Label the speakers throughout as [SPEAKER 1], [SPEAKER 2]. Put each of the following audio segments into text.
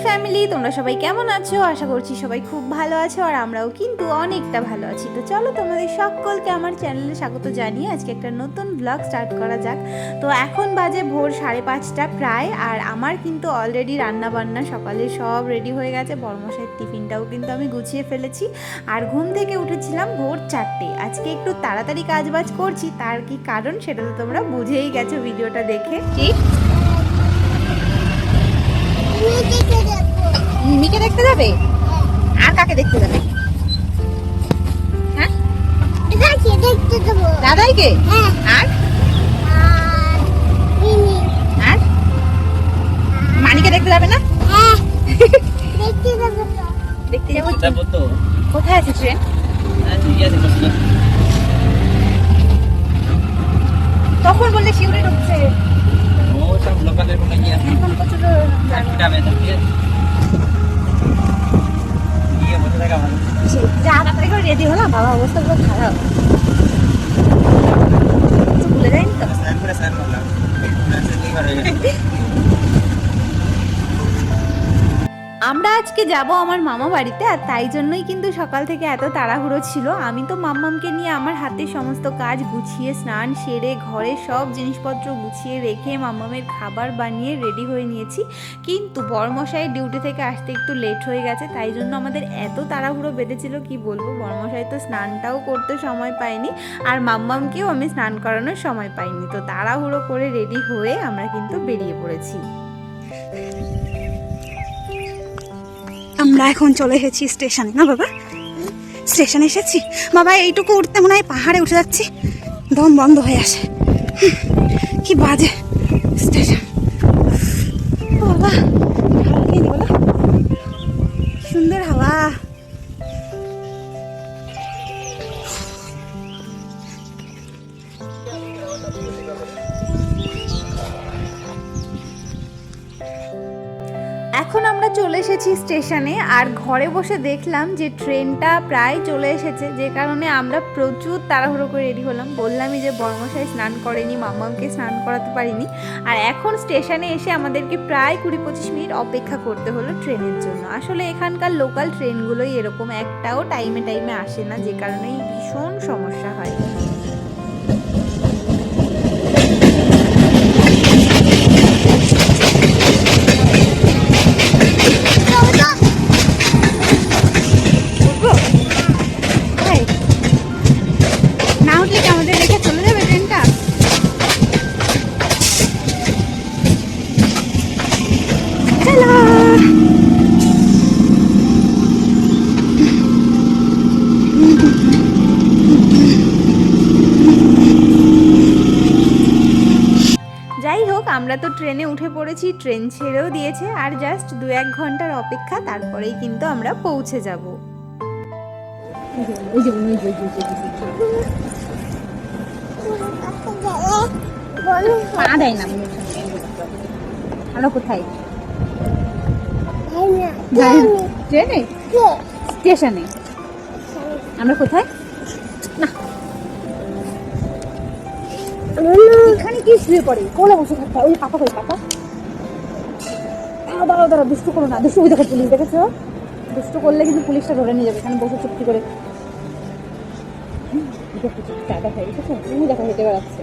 [SPEAKER 1] Family, তোমরা সবাই কেমন আছো? আশা করছি সবাই খুব ভালো আছো, আর আমরাও কিন্তু অনেকটা ভালো আছি। তো চলো তোমাদের সকলকে আমার চ্যানেলে স্বাগত জানিয়ে আজকে একটা নতুন ব্লগ স্টার্ট করা যাক। তো এখন বাজে ভোর 5:30 প্রায়, আর আমার কিন্তু অলরেডি রান্না বান্না সকালে সব রেডি হয়ে গেছে। বড়মশাইয়ের টিফিনটাও কিন্তু আমি গুছিয়ে ফেলেছি, আর ঘুম থেকে উঠেছিলাম ভোর 4টে। আজকে একটু তাড়াতাড়ি কাজবাজ করছি, তার কি কারণ সেটা তো তোমরা বুঝেই গেছো ভিডিওটা দেখে। কি মিমিকে দেখতে যাবে? আর কাকে দেখতে যাবে? হ্যাঁ, দাদাইকে। আর আর মানিকে দেখতে যাবে না? দেখতে যাবো তো। কোথায় আছে ট্রেন? তখন বললে শিউরে ঢুকছে। এখন প্রচুর তাড়াতাড়ি করে রেডি হলাম, বাবা অবস্থা পুরো খারাপ, ভুলে যায়নি তো। আমরা আজকে যাব আমার মামা বাড়িতে, আর তাই জন্যই কিন্তু সকাল থেকে এত তাড়াহুড়ো ছিল। আমি তো মাম্মামকে নিয়ে আমার হাতে সমস্ত কাজ গুছিয়ে স্নান সেরে ঘরে সব জিনিসপত্র গুছিয়ে রেখে মাম্মামের খাবার বানিয়ে রেডি হয়ে নিয়েছি। কিন্তু বড়মশাইয়ের ডিউটি থেকে আসতে একটু লেট হয়ে গেছে, তাই জন্য আমাদের এত তাড়াহুড়ো বেঁধেছিল কি বলবো। বড়মশাই তো স্নানটাও করতে সময় পায়নি, আর মাম্মামকেও আমি স্নান করানোর সময় পাইনি। তো তাড়াহুড়ো করে রেডি হয়ে আমরা কিন্তু বেরিয়ে পড়েছি। আমরা এখন চলে এসেছি স্টেশনে। না বাবা, স্টেশনে এসেছি বাবা। এইটুকু উঠতে মনে হয় পাহাড়ে উঠে যাচ্ছি, দম বন্ধ হয়ে আসে। কি বাজে স্টেশন বাবা। সুন্দর হাওয়া। এখন আমরা চলে এসেছি স্টেশনে, আর ঘরে বসে দেখলাম যে ট্রেনটা প্রায় চলে এসেছে, যে কারণে আমরা প্রচুর তাড়াহুড়ো করে রেডি হলাম। বললামই যে বড়মশাই স্নান করেনি, মাম্মামকে স্নান করাতে পারিনি, আর এখন স্টেশনে এসে আমাদেরকে প্রায় 20-25 মিনিট অপেক্ষা করতে হলো ট্রেনের জন্য। আসলে এখানকার লোকাল ট্রেনগুলোই এরকম, একটাও টাইমে টাইমে আসে না, যে কারণেই ভীষণ সমস্যা হয়। যাই হোক, আমরা তো ট্রেনে উঠে পড়েছি, ট্রেন ছেড়েও দিয়েছে, আর জাস্ট 2-1 ঘন্টার অপেক্ষা, তারপরেই কিন্তু আমরা পৌঁছে যাব। আমরা কোথায়? ট্রেনে স্টেশনে। আমরা কোথায়? না, এখানে কি শুয়ে পড়ে? কোলে বসে থাকতে হয়। ওই পাপা কই? পাপা দাঁড়াও দাঁড়াও, দুষ্টু করো না। দুষ্টু দেখো, পুলিশ দেখেছো? দুষ্টু করলে কিন্তু পুলিশটা ধরে নিয়ে যাবে। এখানে বসে চুক্তি করে চাটা খাই। ঠিক আছে, তুমি দেখো হেঁটে বেড়াচ্ছে।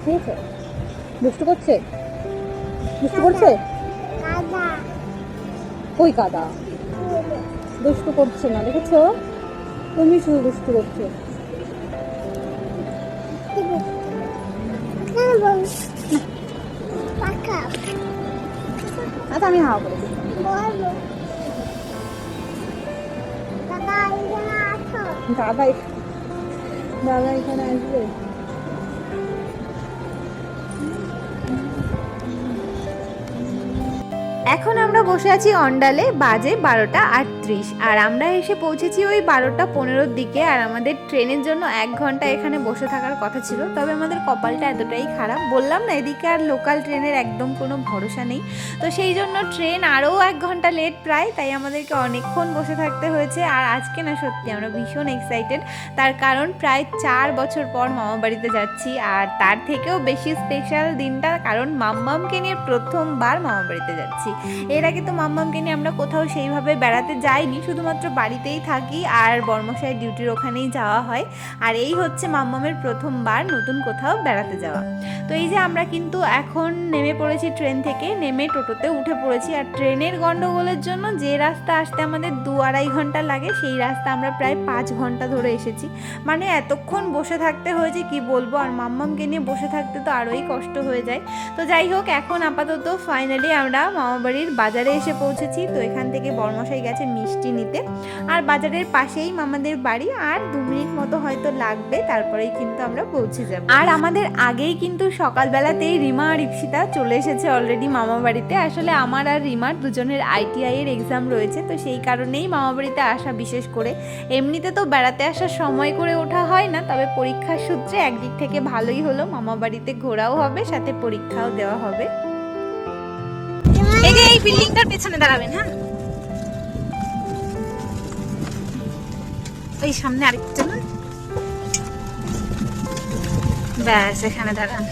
[SPEAKER 1] ঠিক আছে, দুষ্টু করছে। দুষ্টু করছে কই? কাদা দুষ্টু করছে না, দেখেছো? তুমি শুধু দুষ্টু করছো। আচ্ছা, আমি হাওয়া করে দাদা এখানে আসবে। এখন আমরা বসে আছি অন্ডালে, বাজে 12টা 8। 32, আর আমরা এসে পৌঁছেছি ওই 12টা 15-র দিকে। আর আমাদের ট্রেনের জন্য 1 ঘন্টা এখানে বসে থাকার কথা ছিল, তবে আমাদের কপালটা এতটাই খারাপ, বললাম না এদিকে আর লোকাল ট্রেনের একদম কোনো ভরসা নেই। তো সেই জন্য ট্রেন আরও 1 ঘন্টা লেট প্রায়, তাই আমাদেরকে অনেকক্ষণ বসে থাকতে হয়েছে। আর আজকে না সত্যি আমরা ভীষণ এক্সাইটেড, তার কারণ প্রায় 4 বছর পর মামা বাড়িতে যাচ্ছি। আর তার থেকেও বেশি স্পেশাল দিনটা, কারণ মাম্মামকে নিয়ে প্রথমবার মামা বাড়িতে যাচ্ছি। এর আগে তো মাম্মামকে নিয়ে আমরা কোথাও সেইভাবে বেড়াতে যাইনি, শুধুমাত্র বাড়িতেই থাকি আর বর্মশাই ডিউটির ওখানেই যাওয়া হয়। আর এই হচ্ছে মাম্মামের প্রথমবার নতুন কোথাও বেড়াতে যাওয়া। তো এই যে আমরা কিন্তু এখন নেমে পড়েছি ট্রেন থেকে, নেমে টোটোতে উঠে পড়েছি। আর ট্রেনের গন্ডগোলের জন্য যে রাস্তা আসতে আমাদের 2-2.5 ঘন্টা লাগে, সেই রাস্তা আমরা প্রায় 5 ঘন্টা ধরে এসেছি। মানে এতক্ষণ বসে থাকতে হয়েছে কি বলবো, আর মাম্মামকে নিয়ে বসে থাকতে তো আরোই কষ্ট হয়ে যায়। তো যাই হোক, এখন আপাতত ফাইনালি আমরা মামাবাড়ির বাজারে এসে পৌঁছেছি। তো এখান থেকে বর্মশাই গেছে মিষ্টি নিতে, আর বাজারের পাশেই মামাদের বাড়ি, আর 2 মিনিট মতো হয়তো লাগবে, তারপরেই কিন্তু আমরা পৌঁছে যাব। আর আমাদের আগেই কিন্তু সকালবেলাতেই রিমা আর ইপসিতা চলে এসেছে অলরেডি মামা বাড়িতে। আসলে আমার আর রিমার দুজনের ITI এর এক্সাম রয়েছে, তো সেই কারণেই মামা বাড়িতে আসা বিশেষ করে। এমনিতে তো বেড়াতে আসার সময় করে ওঠা হয় না, তবে পরীক্ষার সূত্রে একদিক থেকে ভালোই হলো, মামা বাড়িতে ঘোরাও হবে, সাথে পরীক্ষাও দেওয়া হবে। এই যে এই বিল্ডিংটার পেছনে দাঁড়াবেন, হ্যাঁ ওই সামনে আরেকটা, ব্যাস এখানে দাঁড়ান।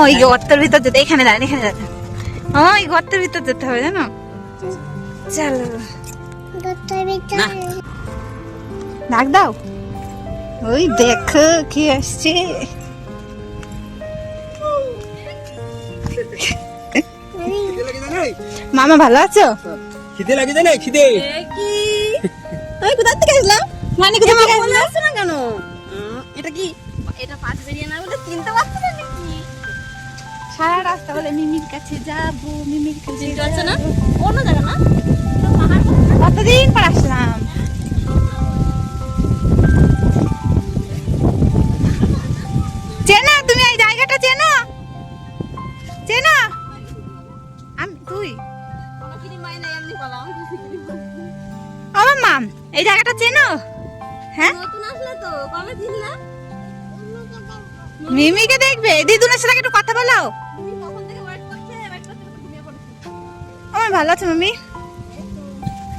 [SPEAKER 1] ওই গর্তের ভিতর যেতে, এখানে দাঁড়ান, এখানে দাঁড়ান। ওই গর্তের ভিতর যেতে হবে, জানো? চলো ডাক দাও। ওই দেখো কি আসছে। মামা ভালো আছো?
[SPEAKER 2] খিদে লাগে না? খিদে
[SPEAKER 1] কি ওই কোথা থেকে আসলাম? মানে কোথা থেকে আসলাম?
[SPEAKER 3] না কেন এটা কি এটা পাঁচ বেরিয়ে না বলে চিনতে পারছো না নাকি?
[SPEAKER 1] সারা রাস্তা বলে মিমির কাছে যাবো, মিমির কাছে
[SPEAKER 3] চিনতে পারছো না? অন্য জায়গা না, পাহাড়।
[SPEAKER 1] কতদিন পর আসলাম। চেনা তুমি এই জায়গাটা চেনো? চেনো? আমি তুই
[SPEAKER 3] কোনো কিনি মাই নাই এমনি বলাম।
[SPEAKER 1] আমার মাম এই জায়গাটা চেনো? হ্যাঁ
[SPEAKER 3] নতুন আসলে তো, কবে চিনলা?
[SPEAKER 1] মিমিকে দেখবে, দিদুনের সাথে একটু কথা বলাও।
[SPEAKER 3] তুমি কখন থেকে ওয়েট করতে ঘুমিয়ে পড়েছি।
[SPEAKER 1] আমার ভালো আছে মামি।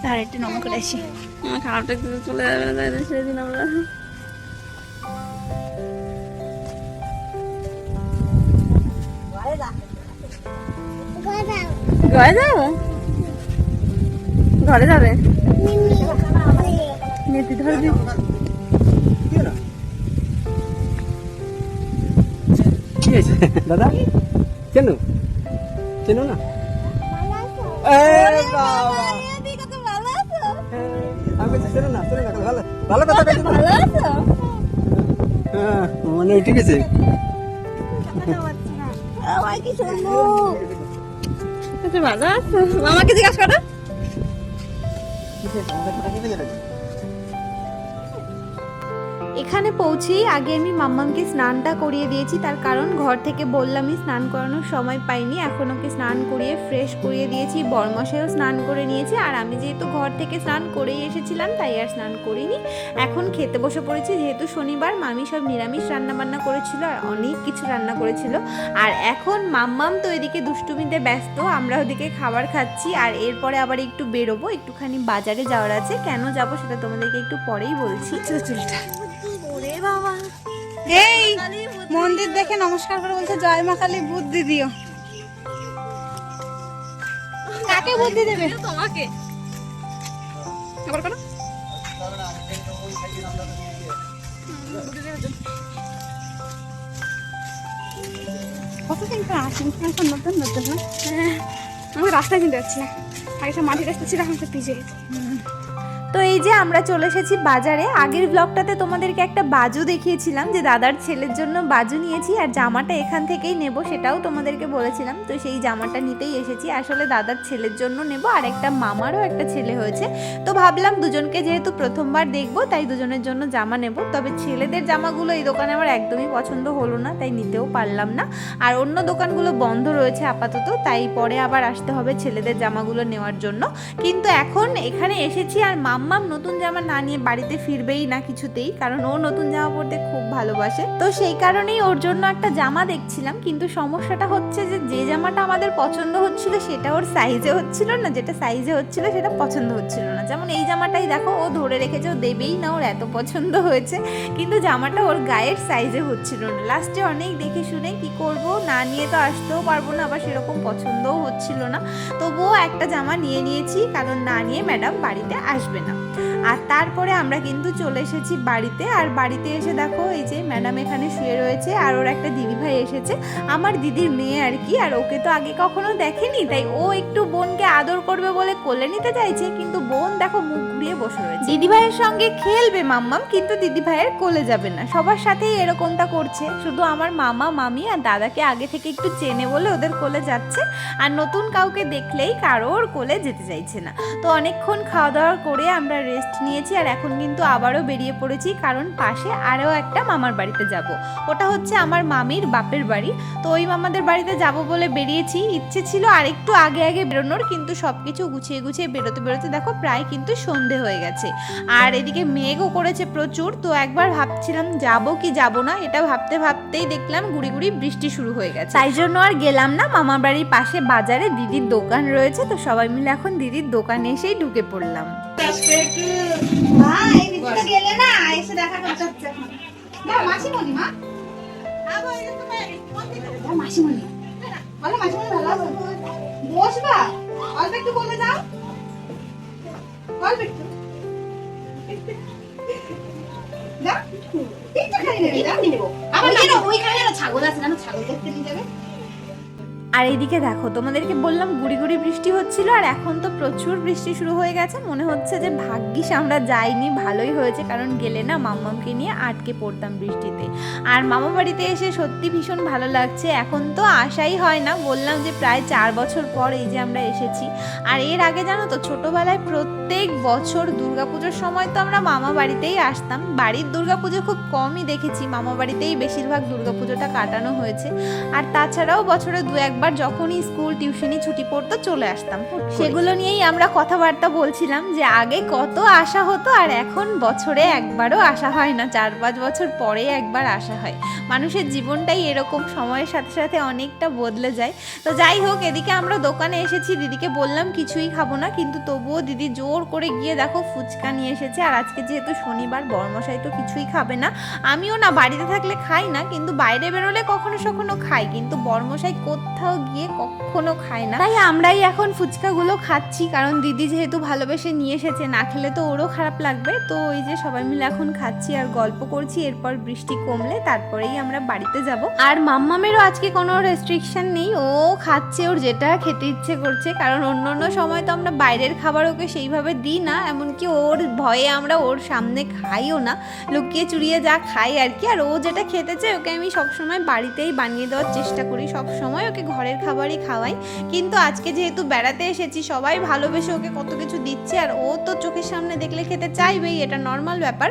[SPEAKER 1] আর একটু নম করে আসি।
[SPEAKER 3] আমার খারাপটা একটু চলে যাবে না, তাই সেদিন আমরা ঘরে যাবো। ঘরে যাবে নেতি ধরবি।
[SPEAKER 2] কি হয়েছে দাদা? চেনো চেনো না? আমি চেনো না, চেনো না, ভালো ভালো কথা বলছো।
[SPEAKER 3] ভালো আছো?
[SPEAKER 2] হ্যাঁ মানে ঠিক আছে।
[SPEAKER 3] আমার কি সুন্দর। ভালো আছো? মামাকে জিজ্ঞাসা করো।
[SPEAKER 1] এখানে পৌঁছেই আগে আমি মাম্মামকে স্নানটা করিয়ে দিয়েছি, তার কারণ ঘর থেকে বললামই স্নান করানোর সময় পাইনি। এখন ওকে স্নান করিয়ে ফ্রেশ করিয়ে দিয়েছি, বরমশাইও স্নান করে নিয়েছে। আর আমি যেহেতু ঘর থেকে স্নান করেই এসেছিলাম, তাই আর স্নান করিনি। এখন খেতে বসে পড়েছি, যেহেতু শনিবার মামি সব নিরামিষ রান্না বান্না করেছিল, আর অনেক কিছু রান্না করেছিল। আর এখন মাম্মাম তো এদিকে দুষ্টুমিতে ব্যস্ত, আমরা ওদিকে খাবার খাচ্ছি। আর এরপরে আবার একটু বেরোবো, একটুখানি বাজারে যাওয়ার আছে। কেন যাবো সেটা তোমাদেরকে একটু পরেই বলছি। চুলটা এই মন্দির দেখে নমস্কার করে বলছে জয় মা কালী বুদ্ধি দিও। কাকে বুদ্ধি দেবে?
[SPEAKER 3] তোমাকে আবার করো।
[SPEAKER 1] কতদিন পর আসেন নতুন নতুন। আমি রাস্তায় কিনতে যাচ্ছি না, আগে সব মাটির রাস্তা ছিল, এখন সব পিছিয়ে গেছে। তো এই যে আমরা চলে এসেছি বাজারে। আগের ব্লগটাতে তোমাদেরকে একটা বাজু দেখিয়েছিলাম যে দাদার ছেলের জন্য বাজু নিয়েছি, আর জামাটা এখান থেকেই নেব সেটাও তোমাদেরকে বলেছিলাম। তো সেই জামাটা নিতেই এসেছি। আসলে দাদার ছেলের জন্য নেব, আর একটা মামারও একটা ছেলে হয়েছে, তো ভাবলাম দুজনকে যেহেতু প্রথমবার দেখবো তাই দুজনের জন্য জামা নেব। তবে ছেলেদের জামাগুলো এই দোকানে আমার একদমই পছন্দ হলো না, তাই নিতেও পারলাম না। আর অন্য দোকানগুলো বন্ধ রয়েছে আপাতত, তাই পরে আবার আসতে হবে ছেলেদের জামাগুলো নেওয়ার জন্য। কিন্তু এখন এখানে এসেছি, আর মাম্মাম নতুন জামা না নিয়ে বাড়িতে ফিরবেই না কিছুতেই, কারণ ও নতুন জামা পরতে খুব ভালোবাসে। তো সেই কারণেই ওর জন্য একটা জামা দেখছিলাম, কিন্তু সমস্যাটা হচ্ছে যে যে জামাটা আমাদের পছন্দ হচ্ছিল সেটা ওর সাইজে হচ্ছিল না, যেটা সাইজে হচ্ছিল সেটা পছন্দ হচ্ছিল না। যেমন এই জামাটাই দেখো ও ধরে রেখেছে, ও দেবেই না, ওর এত পছন্দ হয়েছে, কিন্তু জামাটা ওর গায়ের সাইজে হচ্ছিল না। লাস্টে অনেক দেখে শুনে কি করব, না নিয়ে তো আসতেও পারবো না, আবার সেরকম পছন্দও হচ্ছিল না। তবুও একটা জামা নিয়ে নিয়েছি, কারণ না নিয়ে ম্যাডাম বাড়িতে আসবে না। আর তারপরে আমরা কিন্তু চলে এসেছি বাড়িতে। আর বাড়িতে এসে দেখো এই যে ম্যাডাম এখানে শুয়ে রয়েছে, আর ওর একটা দিদিভাই এসেছে, আমার দিদির মেয়ে আর কি। আর ওকে তো আগে কখনো দেখেনি, তাই ও একটু বোনকে আদর করবে বলে কোলে নিতে চাইছে, কিন্তু বোন দেখো মুখ ঘুরিয়ে বসে রয়েছে। দিদিভাইয়ের সঙ্গে খেলবে মাম্মাম, কিন্তু দিদিভাইয়ের কোলে যাবে না। সবার সাথেই এরকমটা করছে, শুধু আমার মামা মামি আর দাদাকে আগে থেকে একটু চেনে বলে ওদের কোলে যাচ্ছে, আর নতুন কাউকে দেখলেই কারোর কোলে যেতে চাইছে না। তো অনেকক্ষণ খাওয়া দাওয়া করে আমরা রেস্ট নিয়েছি, আর এখন কিন্তু আবারও বেরিয়ে পড়েছি, কারণ পাশে আরও একটা মামার বাড়িতে যাব। ওটা হচ্ছে আমার মামির বাপের বাড়ি। তো ওই মামাদের বাড়িতে যাব বলে বেরিয়েছি। ইচ্ছে ছিল আর একটু আগে আগে বেরোনোর, কিন্তু সব কিছু গুছিয়ে গুছিয়ে বেরোতে বেরোতে দেখো প্রায় কিন্তু সন্ধে হয়ে গেছে। আর এদিকে মেঘও করেছে প্রচুর। তো একবার ভাবছিলাম যাব কি যাব না, এটা ভাবতে ভাবতেই দেখলাম গুড়ি গুড়ি বৃষ্টি শুরু হয়ে গেছে, তাই জন্য আর গেলাম না। মামার বাড়ির পাশে বাজারে দিদির দোকান রয়েছে, তো সবাই মিলে এখন দিদির দোকানে এসেই ঢুকে পড়লাম। গেলে না এসে দেখা করতে হচ্ছে এখন। মাসিমণি মা, মাসিমণি বলো, মাসিমণি ভালো আছে? বসবা, অল্প একটু বলে যাও, অল্প একটু ছাগল আছে না, ছাগল দেখতে নিয়ে যাবে। আর এইদিকে দেখো তোমাদেরকে বললাম গুড়ি গুড়ি বৃষ্টি হচ্ছিল, আর এখন তো প্রচুর বৃষ্টি শুরু হয়ে গেছে। মনে হচ্ছে যে ভাগ্যিস আমরা যাইনি, ভালোই হয়েছে, কারণ গেলে না মাম্মামকে নিয়ে আটকে পড়তাম বৃষ্টিতে। আর মামা বাড়িতে এসে সত্যি ভীষণ ভালো লাগছে। এখন তো আশাই হয় না, বললাম যে প্রায় 4 বছর পর এই যে আমরা এসেছি। আর এর আগে জানো তো ছোটবেলায় প্রত্যেক বছর দুর্গাপুজোর সময় তো আমরা মামা বাড়িতেই আসতাম। বাড়ির দুর্গাপুজো খুব কমই দেখেছি, মামা বাড়িতেই বেশিরভাগ দুর্গাপুজোটা কাটানো হয়েছে। আর তাছাড়াও বছরে 2-1 বার যখনই স্কুল টিউশনি ছুটি পড়তো চলে আসতাম। সেগুলো নিয়েই আমরা কথাবার্তা বলছিলাম যে আগে কত আসা হতো, আর এখন বছরে একবারও আসা হয় না, 4-5 বছর পরে একবার আসা হয়। মানুষের জীবনটাই এরকম, সময়ের সাথে সাথে অনেকটা বদলে যায়। তো যাই হোক, এদিকে আমরা দোকানে এসেছি, দিদিকে বললাম কিছুই খাবো না, কিন্তু তবুও দিদি জোর করে গিয়ে দেখো ফুচকা নিয়ে এসেছে। আর আজকে যেহেতু শনিবার, বড়মশাই তো কিছুই খাবে না, আমিও না, বাড়িতে থাকলে খাই না, কিন্তু বাইরে বেরোলে কখনো সখনো খাই, কিন্তু বড়মশাই কোথাও গিয়ে কখনো খায় না, তাই আমরাই এখন ফুচকাগুলো খাচ্ছি, কারণ দিদি যেহেতু ভালোবেসে নিয়ে এসেছে, না খেলে তো ওরও খারাপ লাগবে। তো ওই যে সবাই মিলে এখন খাচ্ছি আর গল্প করছি, এরপর বৃষ্টি কমলে তারপরেই আমরা বাড়িতে যাব। আর মাম্মামেরও আজকে কোনো রেস্ট্রিকশন নেই, ও খাচ্ছে ওর যেটা খেতে ইচ্ছে করছে, কারণ অন্য সময় তো আমরা বাইরের খাবার ওকে সেইভাবে দিই না, এমনকি ওর ভয়ে আমরা ওর সামনে খাইও না, লুকিয়ে চুরিয়ে যা খাই আর কি। আর ও যেটা খেতে চায় ওকে আমি সবসময় বাড়িতেই বানিয়ে দেওয়ার চেষ্টা করি, সবসময় ওকে ঘরের খাবারই খাওয়াই। কিন্তু আজকে যেহেতু বেড়াতে এসেছি, সবাই ভালোবেসে ওকে কত কিছু দিচ্ছে, আর ও তো চোখের সামনে দেখলে খেতে চাইবেই, এটা নর্মাল ব্যাপার।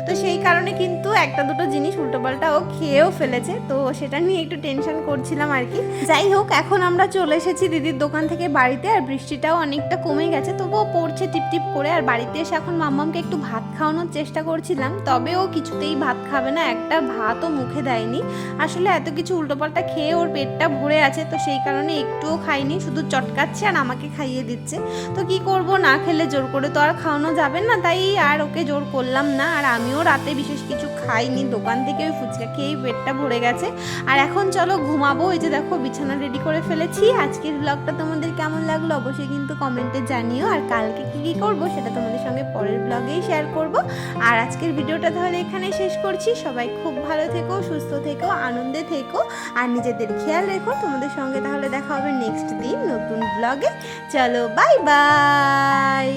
[SPEAKER 1] তো সেই কারণে কিন্তু একটা দুটো জিনিস উল্টোপাল্টা ও খেয়েও ফেলেছে, তো সেটা নিয়ে একটু টেনশন করছিলাম আর কি। যাই হোক, এখন আমরা চলে এসেছি দিদির দোকান থেকে বাড়িতে, আর বৃষ্টিটাও অনেকটা কমে গেছে, তবুও পড়ছে টিপটিপ করে। আর বাড়িতে এসে এখন মাম্মামকে একটু ভাত খাওয়ানোর চেষ্টা করছিলাম, তবে ও কিছুতেই ভাত খাবে না, একটা ভাতও মুখে দেয়নি। আসলে এত কিছু উল্টোপাল্টা খেয়ে ওর পেটটা ভরে আছে, তো সেই কারণে একটুও খাইনি, শুধু চটকাচ্ছে আর আমাকে খাইয়ে দিচ্ছে। তো কি করব, না খেলে জোর করে তো আর খাওয়ানো যাবে না, তাই আর ওকে জোর করলাম না। আর আমিও রাতে বিশেষ কিছু খাইনি, দোকান থেকে ওই ফুচকা খেয়েই পেটটা ভরে গেছে। আর এখন চলো ঘুমাবো। এই যে দেখো বিছানা রেডি করে ফেলেছি। আজকের ব্লগটা তোমাদের কেমন লাগলো অবশ্যই কিন্তু কমেন্টে জানিও, আর কালকে কি করব সেটা তোমাদের সঙ্গে পরের ব্লগেই শেয়ার করব। আর আজকের ভিডিওটা তাহলে এখানে শেষ করছি। সবাই খুব ভালো থেকো, সুস্থ থেকো, আনন্দে থেকো, আর নিজেদের খেয়াল রেখো। তোমাদের সঙ্গে তাহলে দেখা হবে নেক্সট দিন নতুন ব্লগে। চলো বাই বাই।